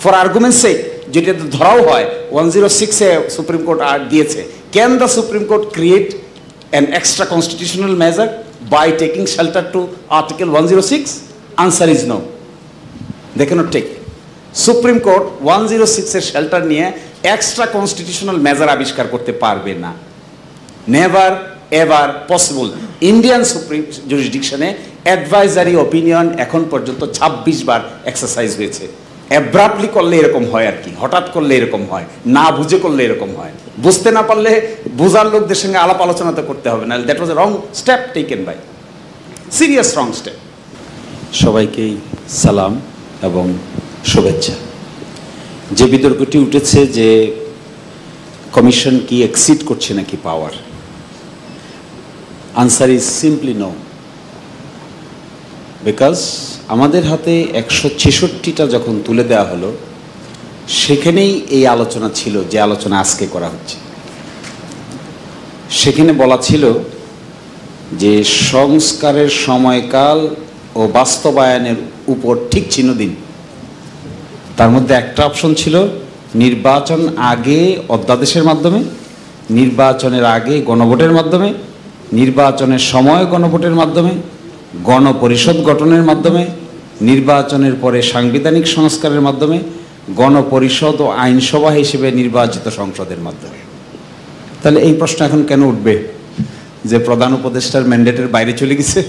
For argument's sake যেটা ধরাও হয় 106-এ সুপ্রিম কোর্ট দিয়েছে, can the supreme court create an extra constitutional measure by taking shelter to article 106? Answer is no, they cannot take. Supreme court 106-এর shelter নিয়ে extra constitutional measure আবিষ্কার করতে পারবে না। Never ever possible. Indian supreme জুরিসডিকশনে advisory opinion এখন পর্যন্ত 26 বার এক্সারসাইজ হয়েছে। অ্যাব্রাপ্টলি করলে এরকম হয় আর কি, হঠাৎ করলে এরকম হয়, না বুঝে করলে এরকম হয়। বুঝতে না পারলে বোঝার লোকদের সঙ্গে আলাপ আলোচনা তো করতে হবে না। That was a wrong step taken by, serious wrong step. সবাইকেই সালাম এবং শুভেচ্ছা। যে বিতর্কটি উঠেছে যে কমিশন কি এক্সিড করছে নাকি power, answer is simply no. Because আমাদের হাতে 166টা যখন তুলে দেওয়া হলো, সেখানেই এই আলোচনা ছিল যে আলোচনা আজকে করা হচ্ছে। সেখানে বলা ছিল যে সংস্কারের সময়কাল ও বাস্তবায়নের উপর ঠিক চিহ্ন দিন। তার মধ্যে একটা অপশন ছিল নির্বাচন আগে অধ্যাদেশের মাধ্যমে, নির্বাচনের আগে গণভোটের মাধ্যমে, নির্বাচনের সময় গণভোটের মাধ্যমে, গণপরিষদ গঠনের মাধ্যমে, নির্বাচনের পরে সাংবিধানিক সংস্কারের মাধ্যমে, গণপরিষদ ও আইনসভা হিসেবে নির্বাচিত সংসদের মাধ্যমে। তাহলে এই প্রশ্ন এখন কেন উঠবে যে প্রধান উপদেষ্টার ম্যান্ডেটের বাইরে চলে গেছে?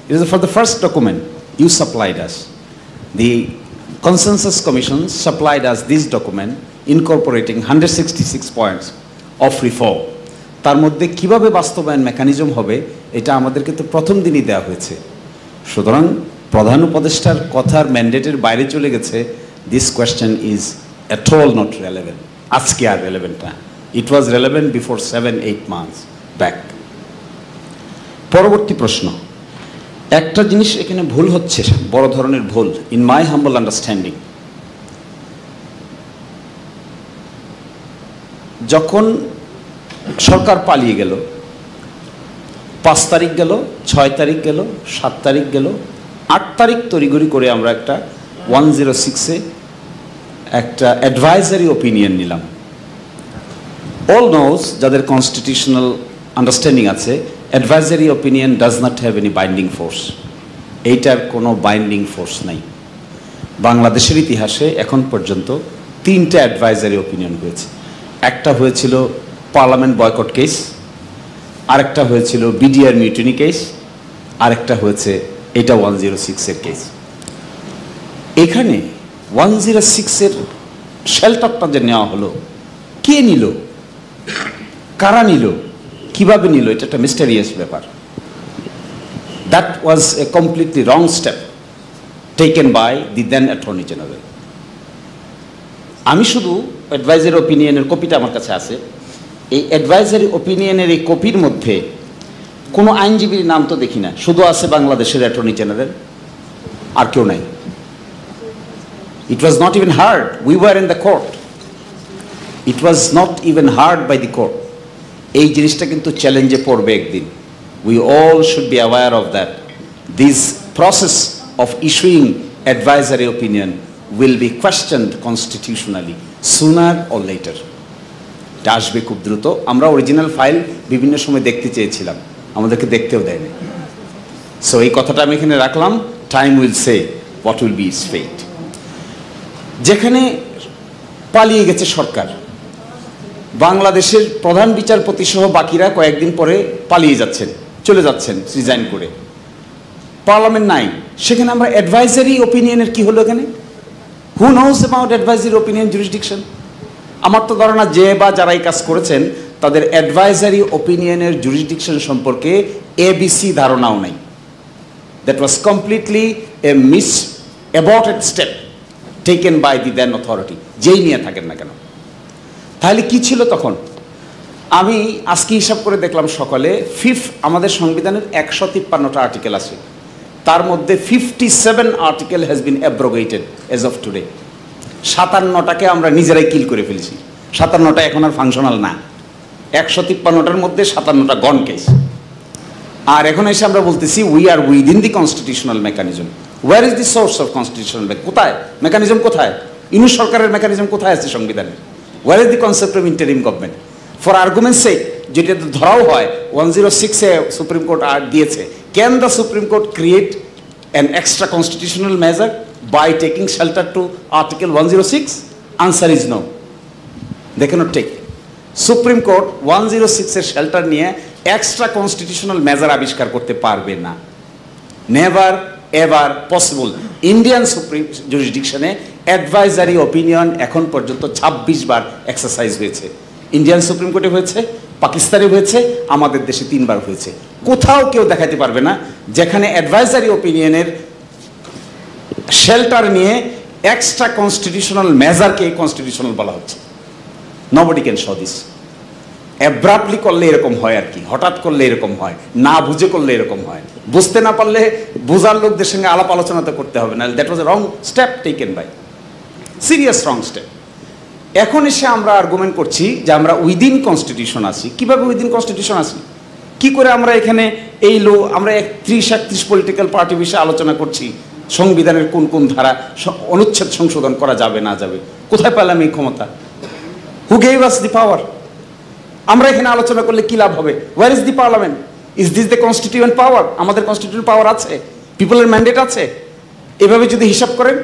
It is for the first document you supplied us. The Consensus Commission supplied us this document incorporating 166 points of reform. তার মধ্যে কিভাবে বাস্তবায়ন মেকানিজম হবে এটা আমাদেরকে তো প্রথম দিনই দেওয়া হয়েছে। সুতরাং প্রধান উপদেষ্টার কথার ম্যান্ডেটের বাইরে চলে গেছে, this question is at all not relevant. আজকে আর রেলেভেন্ট না, ইট ওয়াজ রেলেভেন্ট বিফোর 7-8 months ব্যাক। পরবর্তী প্রশ্ন, একটা জিনিস এখানে ভুল হচ্ছে, বড় ধরনের ভুল ইন মাই হাম্বল আন্ডারস্ট্যান্ডিং। যখন সরকার পালিয়ে গেল, 5 তারিখ গেল, 6 তারিখ গেল, 7 তারিখ গেল, 8 তারিখ তড়িঘড়ি করে আমরা একটা 106-এ একটা অ্যাডভাইজারি ওপিনিয়ন নিলাম। অল নোজ, যাদের কনস্টিটিউশনাল আন্ডারস্ট্যান্ডিং আছে, advisory opinion does not have any binding force. এইটার কোনো বাইন্ডিং ফোর্স নাই। বাংলাদেশের ইতিহাসে এখন পর্যন্ত 3টা অ্যাডভাইজারি ওপিনিয়ন হয়েছে। একটা হয়েছিল পার্লামেন্ট বয়কট কেস, আরেকটা হয়েছিল বিডিআর মিউটিনি কেস, আরেকটা হয়েছে এটা 106-এর কেস। এখানে 106-এর শেল্টারটা যে নেওয়া হলো, কে নিল, কারা নিল, কিভাবে নিল, এটা একটা মিস্টেরিয়াস ব্যাপার। That was a completely wrong step taken by the then attorney general. আমি শুধু অ্যাডভাইজারি ওপিনিয়নের কপিটা আমার কাছে আছে। এই অ্যাডভাইজারি ওপিনিয়নের এই কপির মধ্যে কোনো আইনজীবীর নাম তো দেখি না, শুধু আছে বাংলাদেশের অ্যাটর্নি জেনারেল, আর কেউ নাই। It was not even heard, we were in the court, it was not even heard by the court. এই জিনিসটা কিন্তু চ্যালেঞ্জে পড়বে একদিন। We all should be aware of that. This process of issuing advisory opinion will be questioned constitutionally sooner or later. এটা আসবে খুব দ্রুত। আমরা অরিজিনাল ফাইল বিভিন্ন সময় দেখতে চেয়েছিলাম, আমাদেরকে দেখতেও দেয়নি। সো এই কথাটা আমি এখানে রাখলাম। Time will say what will be its fate. যেখানে পালিয়ে গেছে সরকার, বাংলাদেশের প্রধান বিচারপতি সহ বাকিরা কয়েকদিন পরে পালিয়ে যাচ্ছেন, চলে যাচ্ছেন রিজাইন করে, পার্লামেন্ট নাই, সেখানে আমরা অ্যাডভাইজারি ওপিনিয়নের কি হলো এখানে? Who knows about advisory opinion jurisdiction? আমার তো ধারণা যে বা যারা এই কাজ করেছেন তাদের অ্যাডভাইজারি ওপিনিয়নের জুরিসডিকশন সম্পর্কে এবিসি ধারণাও নাই। That was completely a miss aborted step taken by the then authority, যেই নিয়ে থাকেন না কেন। তাহলে কি ছিল তখন? আমি আজকে হিসাব করে দেখলাম সকালে, আমাদের সংবিধানের 153টা আর্টিকেল আছে, তার মধ্যে 57 article has been abrogated as of today. 57টাকে আমরা নিজেরাই কিল করে ফেলেছি। 57টা এখন আর ফাংশনাল না। 153টার মধ্যে 57টা গন কেস। আর এখন এসে আমরা বলতেছি we are within the constitutional mechanism. Where is the source of constitutional? কোথায় মেকানিজম? কোথায়? ইউনিট সরকারের মেকানিজম কোথায় আছে সংবিধানে? Where is the concept of interim government? For argument's sake, যেটা ধরাও হয় 106-এ সুপ্রিম কোর্ট দিয়েছে, can the supreme court create an extra constitutional measure by taking shelter to article 106? Answer is no, they cannot take. Supreme court 106-এর shelter নিয়ে extra constitutional measure আবিষ্কার করতে পারবে না। Never ever possible. Indian supreme জুরিসডিকশনে advisory opinion এখন পর্যন্ত 26 বার এক্সারসাইজ হয়েছে। ইন্ডিয়ান সুপ্রিম কোর্টে হয়েছে, পাকিস্তানে হয়েছে, আমাদের দেশে 3 বার হয়েছে। কোথাও কেউ দেখাতে পারবে না যেখানে অ্যাডভাইজারি অপিনিয়নের শেল্টার নিয়ে এক্সট্রা কনস্টিটিউশনাল মেজারকে কনস্টিটিউশনাল বলা হচ্ছে। Nobody can show this. Abruptly করলে এরকম হয় আর কি, হঠাৎ করলে এরকম হয়, না বুঝে করলে এরকম হয়। বুঝতে না পারলে বোঝার লোকদের সঙ্গে আলাপ আলোচনা তো করতে হবে না। That was a wrong step taken by, serious wrong step. এখন এসে আমরা আর্গুমেন্ট করছি যে আমরা উইদিন কনস্টিটিউশন আছি। কিভাবে উইদিন কনস্টিটিউশন আছি? কি করে আমরা এখানে এই আমরা 31 পলিটিক্যাল পার্টি বিষয়ে আলোচনা করছি, সংবিধানের কোন কোন ধারা অনুচ্ছেদ সংশোধন করা যাবে না যাবে? কোথায় পেলাম এই ক্ষমতা? Who gave us the power? আমরা এখানে আলোচনা করলে কি লাভ হবে? Where is the parliament? Is this the constituent power? আমাদের কনস্টিটিউয়েন্ট পাওয়ার আছে, পিপলের ম্যান্ডেট আছে। এভাবে যদি হিসাব করেন,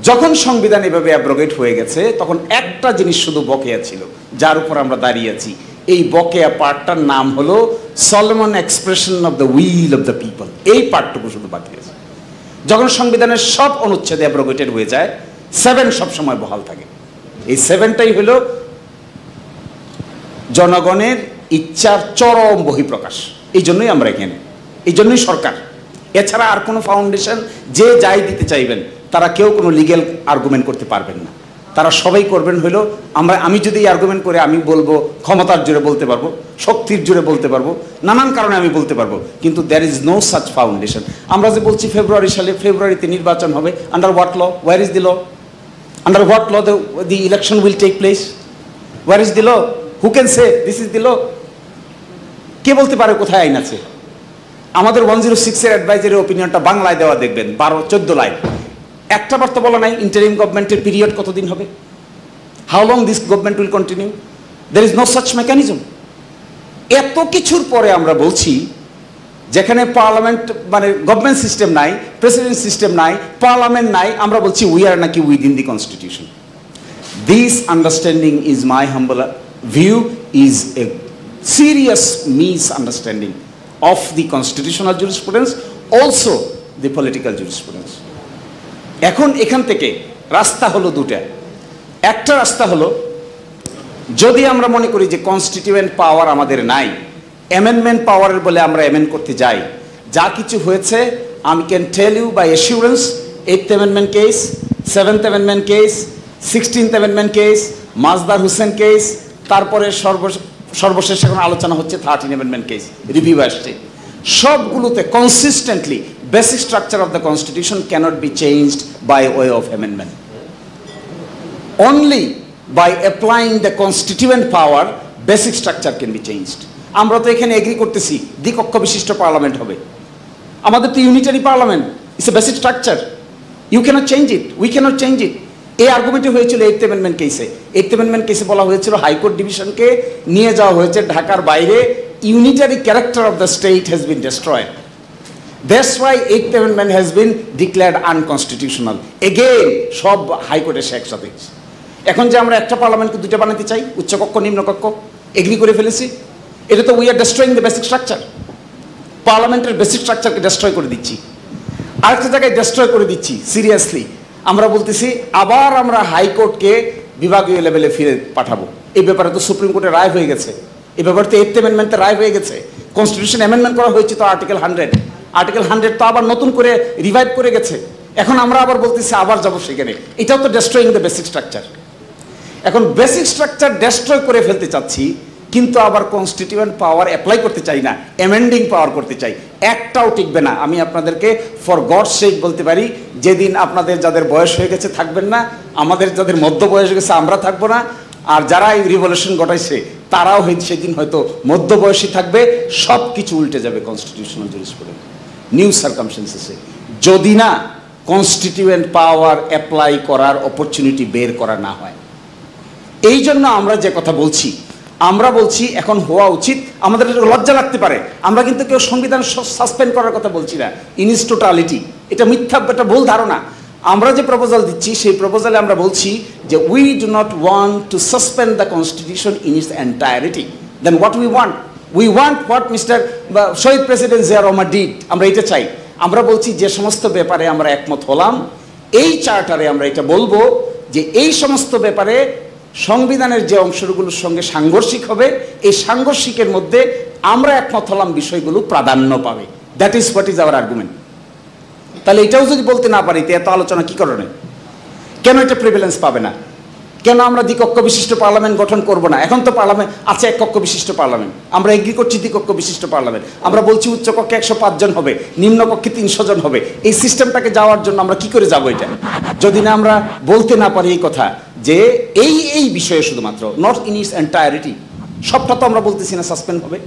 যখন সংবিধান এভাবে অ্যাব্রোগেট হয়ে গেছে তখন একটা জিনিস শুধু বকেয়া ছিল, যার উপর আমরা দাঁড়িয়ে আছি। এই বকেয়া পার্টটার নাম হলো Solomon expression of the will of the people. এই পার্টটুকু শুধু বাকি আছে। যখন সংবিধানের সব অনুচ্ছেদে অ্যাব্রোগেটেড হয়ে যায়, 7 সবসময় বহাল থাকে। এই 7টাই হলো জনগণের ইচ্ছার চরম বহিঃপ্রকাশ। এই জন্যই আমরা এখানে, এই জন্যই সরকার। এছাড়া আর কোনো ফাউন্ডেশন যে যাই দিতে চাইবেন তারা কেউ কোনো লিগ্যাল আর্গুমেন্ট করতে পারবেন না। তারা সবাই করবেন হলো আমি যদি এই আর্গুমেন্ট করে আমি বলবো, ক্ষমতার জোরে বলতে পারবো, শক্তির জোরে বলতে পারবো, নানান কারণে আমি বলতে পারবো, কিন্তু there is no such foundation. আমরা যে বলছি ফেব্রুয়ারিতে নির্বাচন হবে, under what law? Where is the law? Under what law the election will take place? Where is the law? Who can say this is the law? কে বলতে পারে কোথায় আইন আছে? আমাদের 106-এর অ্যাডভাইজারি অপিনিয়নটা বাংলায় দেওয়া দেখবেন, 12-14 লাইন। একটা বার তো বলা নাই ইন্টারিম গভর্নমেন্টের পিরিয়ড কতদিন হবে, how long this government will continue. There is no such mechanism. এত কিছুর পরে আমরা বলছি যেখানে পার্লামেন্ট মানে গভর্নমেন্ট সিস্টেম নাই, প্রেসিডেন্ট সিস্টেম নাই, পার্লামেন্ট নাই, আমরা বলছি উই আর নাকি within the constitution. This understanding is my humble view is a serious misunderstanding of the constitutional jurisprudence, also the political jurisprudence. এখন এখান থেকে রাস্তা হলো দুটা। একটা রাস্তা হলো, যদি আমরা মনে করি যে কনস্টিটিউয়েন্ট পাওয়ার আমাদের নাই, অ্যামেন্ডমেন্ট পাওয়ারের বলে আমরা অ্যামেন্ড করতে যাই, যা কিছু হয়েছে আমি can tell you by assurance, 8th amendment case, 7th amendment case, 16th amendment case, Masdar Hossain case, তারপরে সর্বশেষ এখন আলোচনা হচ্ছে 13 অ্যামেন্ডমেন্ট কেস রিভিউ আসছে। সবগুলোতে consistently basic structure of the constitution cannot be changed by way of amendment. Only by applying the constituent power basic structure can be changed. আমরা তো এখানে এগ্রি করতেছি দ্বিকক্ষ বিশিষ্ট পার্লামেন্ট হবে। আমাদের তো unitary parliament, it's a basic structure, you cannot change it, we cannot change it. এই আর্গুমেন্টে হয়েছিল 8th অ্যামেন্ডমেন্ট কেসে। 8th অ্যামেন্ডমেন্ট কেসে বলা হয়েছিল হাইকোর্ট ডিভিশনকে নিয়ে যাওয়া হয়েছে ঢাকার বাইরে, unitary character of the state has been destroyed, that's why 8th amendment has been declared unconstitutional. Again সব হাইকোর্টে সে একসাথে। এখন যে আমরা একটা পার্লামেন্টকে দুটো বানাতে চাই, উচ্চকক্ষ নিম্নকক্ষ, এগ্রি করে ফেলেছি, এটা তো we are destroying the basic structure. পার্লামেন্টের বেসিক স্ট্রাকচারকে ডেস্ট্রয় করে দিচ্ছি, আরেকটা জায়গায় ডেস্ট্রয় করে দিচ্ছি। সিরিয়াসলি আমরা বলতেছি আবার আমরা হাইকোর্টকে বিভাগীয় লেভেলে ফিরে পাঠাবো। এই ব্যাপারে তো সুপ্রিম কোর্টের রায় হয়ে গেছে, এই ব্যাপারে তো 8th অ্যামেন্ডমেন্টের রায় হয়ে গেছে। কনস্টিটিউশন অ্যামেন্ডমেন্ট করা হয়েছে তো আর্টিকেল 100, আর্টিকেল 100 তো আবার নতুন করে রিভাইভ করে গেছে। এখন আমরা আবার বলতেছি আবার যাবো সেখানে, এটাও তো ডেস্ট্রয়িং দ্য বেসিক স্ট্রাকচার। এখন বেসিক স্ট্রাকচার ডেস্ট্রয় করে ফেলতে চাচ্ছি, কিন্তু আবার কনস্টিটিউয়েন্ট পাওয়ার অ্যাপ্লাই করতে চাই না, অ্যামেন্ডিং পাওয়ার করতে চাই। একটাও টিকবে না। আমি আপনাদেরকে ফর গডস সেক বলতে পারি, যেদিন আপনাদের যাদের বয়স হয়ে গেছে থাকবেন না, আমাদের যাদের মধ্য বয়স হয়ে গেছে আমরা থাকবো না, আর যারা এই রিভলিউশন ঘটাইছে তারাও সেদিন হয়তো মধ্যবয়সী থাকবে। সব কিছু উল্টে যাবে কনস্টিটিউশনাল জুরিসপ্রুডেন্স নিউ সার্কামস্টেন্সেসে, যদি না কনস্টিটিউয়েন্ট পাওয়ার অ্যাপ্লাই করার অপরচুনিটি বের করা না হয়। এই জন্য আমরা যে কথা বলছি, আমরা বলছি এখন হওয়া উচিত, আমাদের লজ্জা লাগতে পারে, আমরা কিন্তু কেউ সংবিধান সাসপেন্ড করার কথা বলছি না ইন ইটস টোটালিটি, এটা মিথ্যা, এটা ভুল ধারণা। আমরা যে প্রপোজাল দিচ্ছি সেই প্রপোজালে আমরা বলছি যে we do not want to suspend the constitution in its entirety. Then what we want what mister Shaheed president Zia Rahman did, আমরা এটা চাই। আমরা বলছি যে সমস্ত ব্যাপারে আমরা একমত হলাম, এই চার্টারে আমরা এটা বলবো যে এই সমস্ত ব্যাপারে সংবিধানের যে অংশগুলোর সঙ্গে সাংঘর্ষিক হবে, এই সাংঘর্ষিকের মধ্যে আমরা একমত হলাম বিষয়গুলো প্রাধান্য পাবে। That is what is our argument. তাহলে এটাও যদি বলতে না পারি, এত আলোচনা কি কারণে? কেন এটা প্রিভিলেন্স পাবে না? কেন আমরা দ্বিকক্ষ বিশিষ্ট পার্লামেন্ট গঠন করব না? এখন তো পার্লামেন্ট আছে এক কক্ষ বিশিষ্ট পার্লামেন্ট, আমরা এগ্রি করছি দ্বিকক্ষ বিশিষ্ট পার্লামেন্ট, আমরা বলছি উচ্চ কক্ষে 105 জন হবে, নিম্ন কক্ষে 300 জন হবে। এই সিস্টেমটাকে যাওয়ার জন্য আমরা কি করে যাব? এটা যদি না আমরা বলতে না পারি এই কথা যে এই বিষয়ে শুধুমাত্র, নট ইন ইটস এন্টায়ারিটি, সবটা তো আমরা বলতেছি না সাসপেন্ড হবে।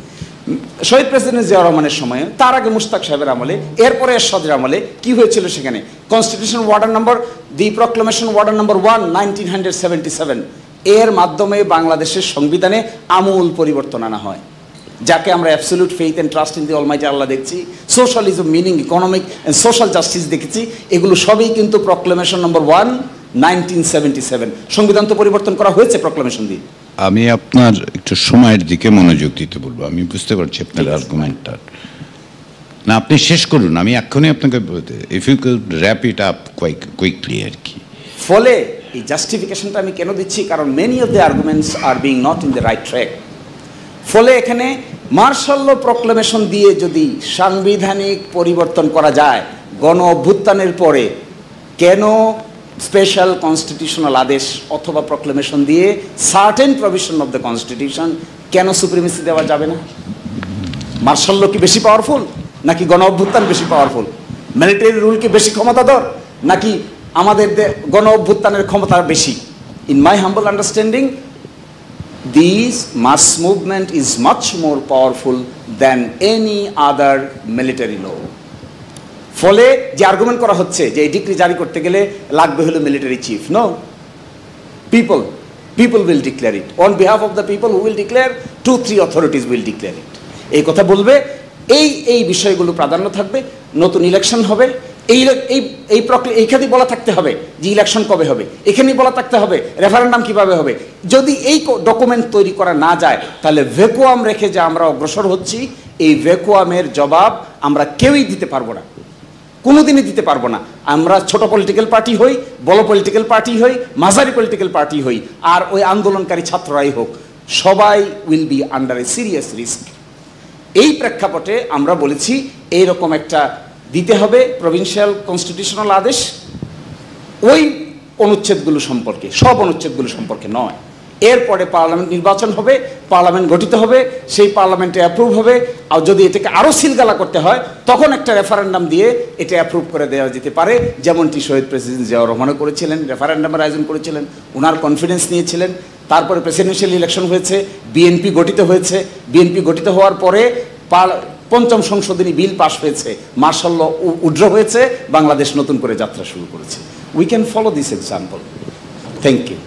শহীদ প্রেসিডেন্ট জিয়া রহমানের সময়ে, তার আগে মুশতাক সাহেবের আমলে, এরপরে এরশাদের আমলে কি হয়েছিল? সেখানে কনস্টিটিউশন ওয়ার্ডার নম্বর, দি প্রক্লামেশন ওয়ার্ডার নম্বর 1 1977, এর মাধ্যমে বাংলাদেশের সংবিধানে আমূল পরিবর্তন আনা হয়, যাকে আমরা absolute faith and trust in the almighty Allah দেখছি, socialism meaning economic and social justice দেখেছি। এগুলো সবই কিন্তু প্রক্লামেশন নম্বর 1 1977। সংবিধান তো পরিবর্তন করা হয়েছে প্রক্লামেশন দিয়ে। আমি আপনার একটু সময়ের দিকে মনোযোগ দিতে বলবো। আমি বুঝতে পারছি আপনার আর্গুমেন্টটা, না আপনি শেষ করুন, আমি এক্ষুনি আপনাকে if you could wrap it up quickly আর কি। ফলে এই জাস্টিফিকেশনটা আমি কেন দিচ্ছি? কারণ many of the arguments are being not in the right track. ফলে এখানে মার্শাল ল প্রক্লেমেশন দিয়ে যদি সাংবিধানিক পরিবর্তন করা যায়, গণ অভ্যুত্থানের পরে কেন স্পেশাল কনস্টিটিউশনাল আদেশ অথবা প্রক্লেমেশন দিয়ে certain provision of the constitution কেন সুপ্রিমেসি দেওয়া যাবে না? মার্শাল ল কি বেশি পাওয়ারফুল নাকি গণ অভ্যুত্থান বেশি পাওয়ারফুল? মিলিটারি রুল কি বেশি ক্ষমতাধর নাকি আমাদের গণ অভ্যুত্থানের ক্ষমতা বেশি? In my humble understanding, this mass movement is much more powerful than any other military law. ফলে যে আর্গুমেন্ট করা হচ্ছে যে এই ডিক্রি জারি করতে গেলে লাগবে হলো military chief, no, people will declare it on behalf of the people who will declare, 2-3 authorities will declare it। এই কথা বলবে, এই বিষয়গুলো প্রাধান্য থাকবে। নতুন ইলেকশন হবে, এইখানে বলা থাকতে হবে যে ইলেকশন কবে হবে, এখানেই বলা থাকতে হবে রেফারেন্ডাম কিভাবে হবে। যদি এই ডকুমেন্ট তৈরি করা না যায়, তাহলে ভ্যাকুয়াম রেখে যে আমরা অগ্রসর হচ্ছি, এই ভ্যাকুয়ামের জবাব আমরা কেউই দিতে পারবো না, কোনোদিনই দিতে পারবো না। আমরা ছোট পলিটিক্যাল পার্টি হই, বড় পলিটিক্যাল পার্টি হই, মাঝারি পলিটিক্যাল পার্টি হই, আর ওই আন্দোলনকারী ছাত্ররাই হোক, সবাই will be under A serious risk. এই প্রেক্ষাপটে আমরা বলেছি এইরকম একটা দিতে হবে প্রভিন্সিয়াল কনস্টিটিউশনাল আদেশ, ওই অনুচ্ছেদগুলো সম্পর্কে, সব অনুচ্ছেদগুলো সম্পর্কে নয়। এরপরে পার্লামেন্ট নির্বাচন হবে, পার্লামেন্ট গঠিত হবে, সেই পার্লামেন্টে অ্যাপ্রুভ হবে। আর যদি এটাকে আরও সিলগালা করতে হয়, তখন একটা রেফারেন্ডাম দিয়ে এটা অ্যাপ্রুভ করে দেওয়া যেতে পারে, যেমনটি শহীদ প্রেসিডেন্ট জিয়াউর রহমানও করেছিলেন, রেফারেন্ডামের আয়োজন করেছিলেন, ওনার কনফিডেন্স নিয়েছিলেন। তারপরে প্রেসিডেন্সিয়াল ইলেকশন হয়েছে, বিএনপি গঠিত হয়েছে, বিএনপি গঠিত হওয়ার পরে পঞ্চম সংশোধনী বিল পাশ হয়েছে, মার্শাল ল উড্র হয়েছে, বাংলাদেশ নতুন করে যাত্রা শুরু করেছে। We can follow this example. Thank you.